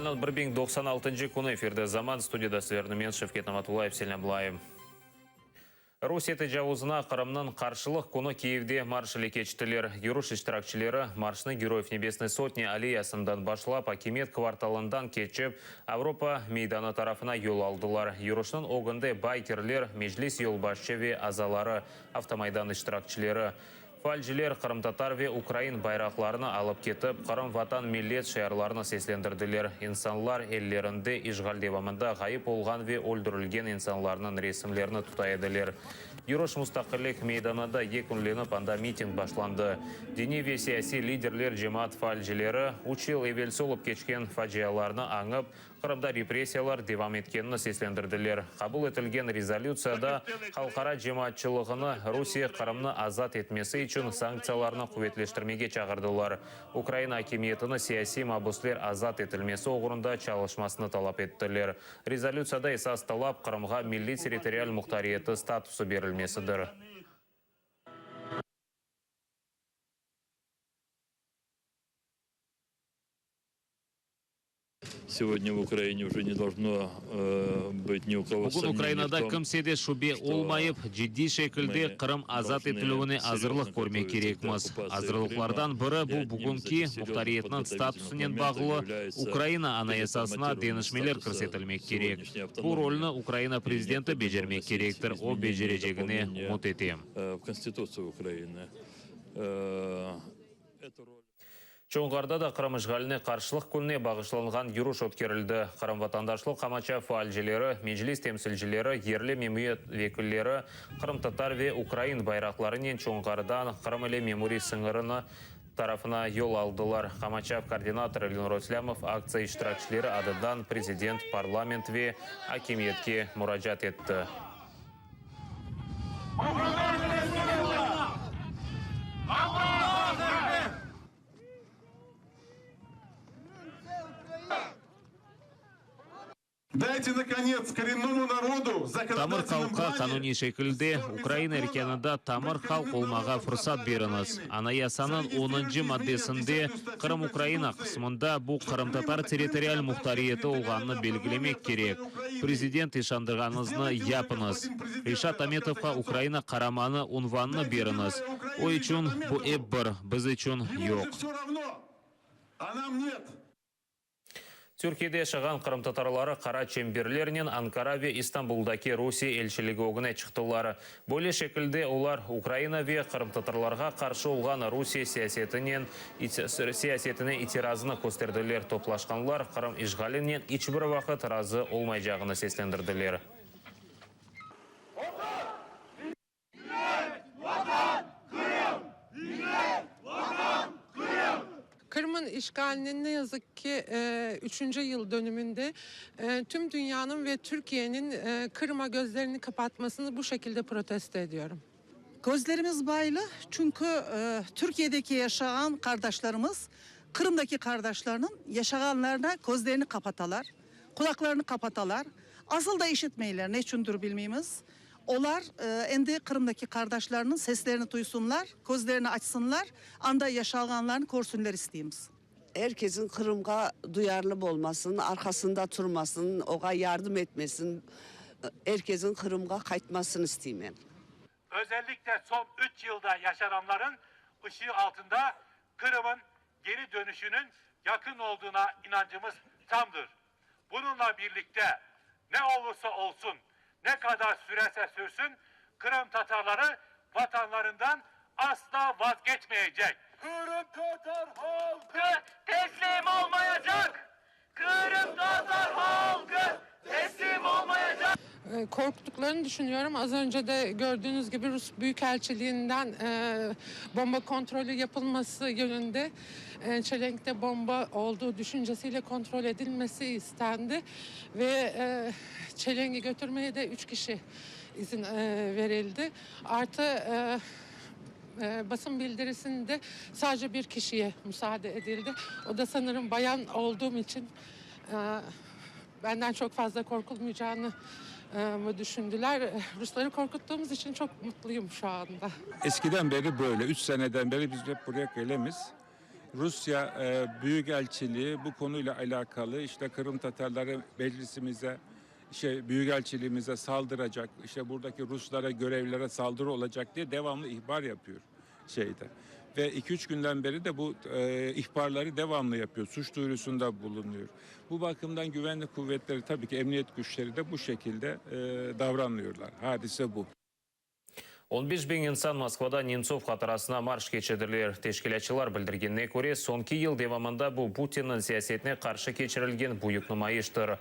Фестивальның 1096 күні эфирде заман студияда сіздерді мен Шевкет Наматулаев Селямлайым. Русия тәжауызына Қырымның қаршылық күні Киевде маршалы кечтілер. Юруш иштиракчылары маршны Героев Небесной Сотни аллеясынан башлап, Акимет кварталından кечіп, Авропа мейданы тарафына yol алдылар. Юрушның оғынды байкерлер, Межлис yolbaşçı азалары, автомайдан иштиракчылары. Фальжилер Қырым-татар ве Украин байрақларына алып кетіп, Қырым ватан миллет шайырларына сеслендірділер. Инсанлар еллерінде ишғал девамында ғайып олған ве өлдірілген инсанларының ресімлеріні тұтайдылер. Юруш мұстақылық мейданында екінленіп анда митинг башланды. Дини ве сияси лидерлер жемат фальжилері учил евел солып кечкен фаджияларны аңып, Қырымда репрессиялар девам еткенін сеслендірділер. Қабыл етілген резолюцияда халқара жематчылығыны Русия Қырымны азат етмесі үшін санкцияларны құветлештірмеге чағырдылар. Украина акимиетіні сияси мабуслер азат етілмесі оғырында чалышмасыны талап еттілер. Резолюцияда esas талап Қырымға милли территориаль мұқтариеті статусы берілмесідір. Сегодня в Украине уже не должно быть ни у кого сомнений. Бүгін Украинада кімседе шубе олмайып, жидди шекілде Қырым азат етілуіне азырлық көрме керекміз. Азырлықлардан бірі бұл бүгінки мұқтариетінің статусынен бағылы Украина анаясасына денішмелер кірсетілмек керек. Бұл ролны Украина президенті бежермек керектір, о бежережегіне ұмыт етем. В Конституцию Украины. Чоңғарда да Қырым işğaline қаршылық күніне бағышланған юруш өткерілді. Қырым ватандашлық қамача фаалжилері, Межлис темсілжилері, ерлі мемует векілері, Қырым татар ве Украин байрақларынан Чоңғардан Қырым еле мемури сыңырыны тарafına yol aldılar. Қамачав координатор Ленор Ослямов акция iştirakçileri adından президент, парламент ve hakimiyetке müracaat etti. Дайте, наконец, коренному народу Тамыр халққа кануни шекілде Украина эркенында тамыр халқ олмаға фұрсат беріңіз. Анаясанын 10-й маддесінде Қырым Украина қысмында бұл Қырым-татар территориаль мұқтариеті олғанны белгілемек керек. Президент ишандырғанызны япыңыз. Ришат Аметовқа Украина қараманы унванны беріңіз. Ой үшін бұл эп бір, біз үшін yok. Түркияде шыған Қырым-татарлары қара чемберлерінен Анкара ве Истанбулдаки Русия елшілігі оғына чықтылары. Бөлі шекілде олар Украина ве Қырым-татарларға қаршы олған Русия сиясетіне итиразыны көстерділер. Топлашқанлар Қырым işğalinен ичбір вақыт разы олмай жағыны сеслендірділер. Kırım'ın işgalinin ne yazık ki 3. yıl dönümünde tüm dünyanın ve Türkiye'nin Kırım'a gözlerini kapatmasını bu şekilde protesto ediyorum. Gözlerimiz baylı çünkü Türkiye'deki yaşayan kardeşlerimiz Kırım'daki kardeşlerinin yaşayanlarına gözlerini kapatalar, kulaklarını kapatalar. Asıl da işitmeyler, ne içindir bilmeyimiz. Onlar endi Kırım'daki kardeşlerinin seslerini duysunlar, gözlerini açsınlar, anda yaşayanlarını korusunlar isteyimiz. Herkesin Kırım'a duyarlı olmasın, arkasında durmasın, oğa yardım etmesin, herkesin Kırım'a kayıtmasını isteyeyim. Özellikle son 3 yılda yaşananların ışığı altında Kırım'ın geri dönüşünün yakın olduğuna inancımız tamdır. Bununla birlikte ne olursa olsun, ne kadar sürerse sürsün, Kırım Tatarları vatanlarından asla vazgeçmeyecek. Kırım Tatar halkı teslim olmayacak. Kırım Tatar halkı teslim olmayacak. Korktuklarını düşünüyorum. Az önce de gördüğünüz gibi Rus Büyükelçiliğinden bomba kontrolü yapılması yönünde çelenkte bomba olduğu düşüncesiyle kontrol edilmesi istendi ve çelengi götürmeye de 3 kişi izin verildi. Artı basın bildirisinde sadece bir kişiye müsaade edildi. O da sanırım bayan olduğum için benden çok fazla korkulmayacağını mı düşündüler. Rusları korkuttuğumuz için çok mutluyum şu anda. Eskiden beri böyle. 3 seneden beri biz hep buraya gelemiz. Rusya Büyükelçiliği bu konuyla alakalı işte Kırım Tatarları meclisimize, Büyükelçiliğimize saldıracak, işte buradaki Ruslara, görevlilere saldırı olacak diye devamlı ihbar yapıyor şeyde. Ve 2-3 günden beri de bu ihbarları devamlı yapıyor, suç duyurusunda bulunuyor. Bu bakımdan güvenlik kuvvetleri, tabii ki emniyet güçleri de bu şekilde davranıyorlar. Hadise bu. 15 bin insan Moskvada Немцов қатарасына марш кечірділер. Тешкілетшілер білдіргеніне көре, соңғы ел девамында бұл Путиннің саясетіне қаршы кечірілген бұйық нұмайыштыр.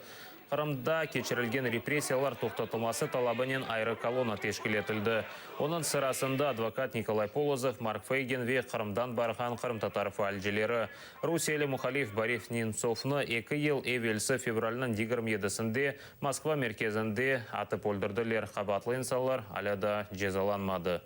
Қырымда кечірілген репрессиялар тоқтатылмасы талабымен айры колонна тешкілетілді. Оның сырасында адвокат Николай Полозов, Марк Фейген ве Қырымдан барған Қырым татар фәлжелері. Русиялы мұхалиф Борис Немцовны 2 ел евелсі февральның 27-сінде Москва мерkezінде атып өлдірділер. Қабатлы инсанлар аляда жезаланмады.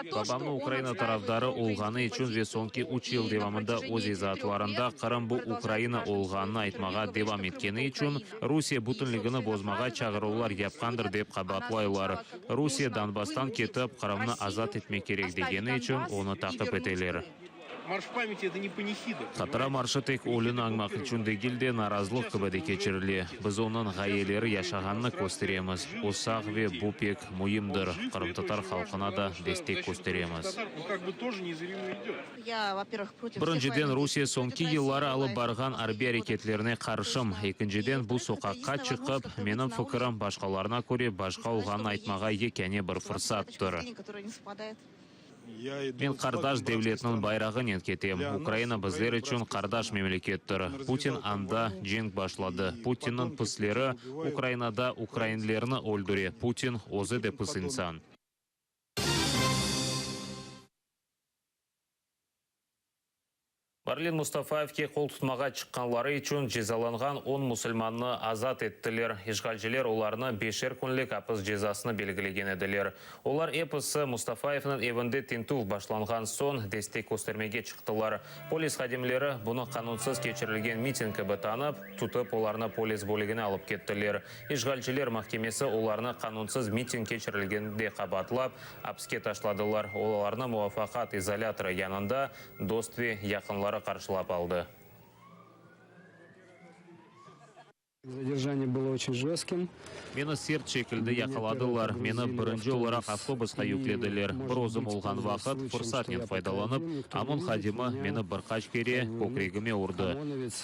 Babamны Украина тарафдары олғаны үшін ве соңки 3 ел девамында өз изатларында Қырым бұл Украина олғанын айтмаға девам еткені үшін Русия бүтінлігіні бозмаға чағырулар япқандыр деп қабатлайлар. Русия Донбастан кетіп Қырымны азат етмек керек дегені үшін оны тақып етелер. Марш памяти — это не панихида. Қатыра маршы тек олын аңмақ үшін дегілде наразылық кібіде кечірілі. Біз оның ғайелері яшағанны көстереміз. Осақ ве бұпек мұйымдыр. Қырым татар халқына да дестек көстереміз. Біріншіден Русия соңки еллары алып барған арби әрекетлеріне қаршым. Екіншіден бұл соқаққа чықып, менің фікірім башқаларына көре башқа олғанын айтмаға екене бір фырсаттыр. Мен қардаш девлетінің байрағын енкетем. Украина біздер үшін қардаш мемлекеттір. Путин анда женг башлады. Путиннің пыслері Украинада украинлеріні өлдіре. Путин өзі де пыс инсан. Барлин Мустафаевке қол тұтмаға шыққанлары үшін жезаланған 10 мұсылманны азат еттілер. Ишғалжылар оларны 5 күнлік апыс жезасыны белгілеген еділер. Олар эпосы Мустафаевның евінде тентув башланған сон дестек көстермеге шықтылар. Полис қадемлері бұны қанунсыз кечірілген митингі бұтанып, тұтып оларны полис бөлігіне алып кеттілер. Ишғалжылар махкемесі оларны қанунсыз митинг кечірілгенде қабатлап, апске ташладылар. Оларны муафақат изоляторы янында достве яқынлары қаршылап алды. Задержание было очень жестким. Мені серт шекілді яқаладылар. Мені бірінші оларақ автобусқа yüklediler. Бір озым олған вақыт фұрсатнен файдаланып, Амон Хадимы мені бір қаш кере көкрегіме ұрды.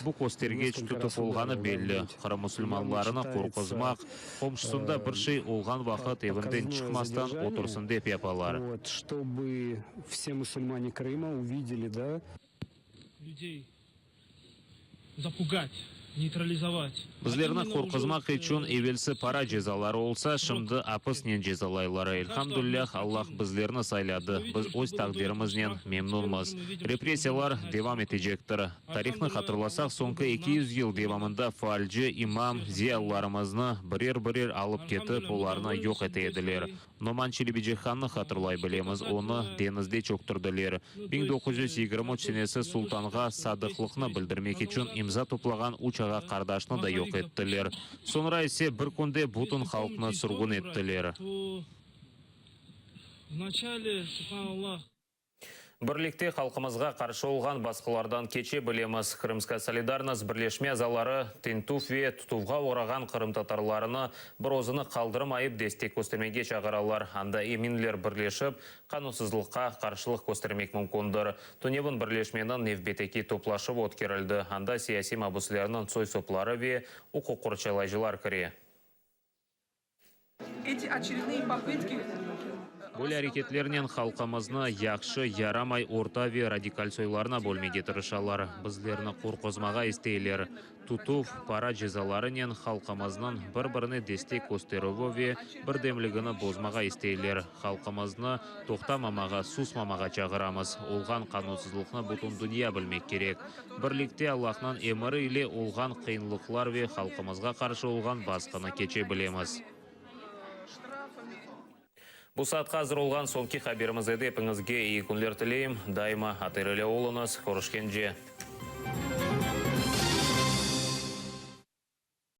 Бұл көстергеч тұтып олғаны белі. Қырым мұсылманларыны қорқызмақ, қомшысында бір шей олған вақыт евінден шықмастан отырсын деп япалар. Чтобы все мусульмане Крыма увидели, да? Людей запугать, нейтрализовать. Біздеріні қорқызмақ үшін евелсі пара жезалары олса, шымды апыснен жезалайлары. Элхамдуллях, Аллах біздеріні сайлады. Біз өз тақдерімізнен мемнунмыз. Репрессиялар девам етежектір. Тарихны қатырласақ, соңғы 200 ел девамында фальжы, имам, зиялларымызны бірер алып кетіп, оларны жоқ етеділер. Номан Челебеджиханны қатырлай білеміз, оны денізде чөктірділер. 1923 сенесі сұлтанға садықлықны білдірмек үшін имза топлаған учаға қардашны да жоқ еттілер. Sonra ise bir күнде бүтін халқны сұрғын еттілер. Бірлікте халқымызға қаршы олған басқалардан кече білеміз. Крымска солидарность бірлешме азалары тентуф ве тұтуға ораған Қырым татарларыны бір озыны қалдырым айып дестек көстермеге шағыралар. Анда еминлер бірлешіп, қанусызлыққа қаршылық көстермек мүмкіндір. Тунебін бірлешменің невбетеки топлашып өткерілді. Анда сияси мабуслерінің сой соплары ве ұқы құрчалайжылар кіре. Эти очередные попытки Бұл әрекетлерінен халқымызны яқшы, ярамай орта ве радикаль сойларына бөлмеге тырышалар. Біздеріні қорқызмаға істейлер. Тұтув, пара жезаларынен халқымызның бір-біріне дестек көстеруі ве бірдемлігіні бозмаға істейлер. Халқымызны тоқтамамаға, сусмамаға чағырамыз. Олған қанусызлықны бұтын дүния білмек керек. Бірлікте Аллахнан емірі иле олған қиынлықлар ве халқымызға қаршы олған басқыны кече білеміз. Бұл саат қазір олған соңки хаберіміз едепіңізге ей күнлер тілейім. Дайма атырылы олыңыз. Көрішкенже.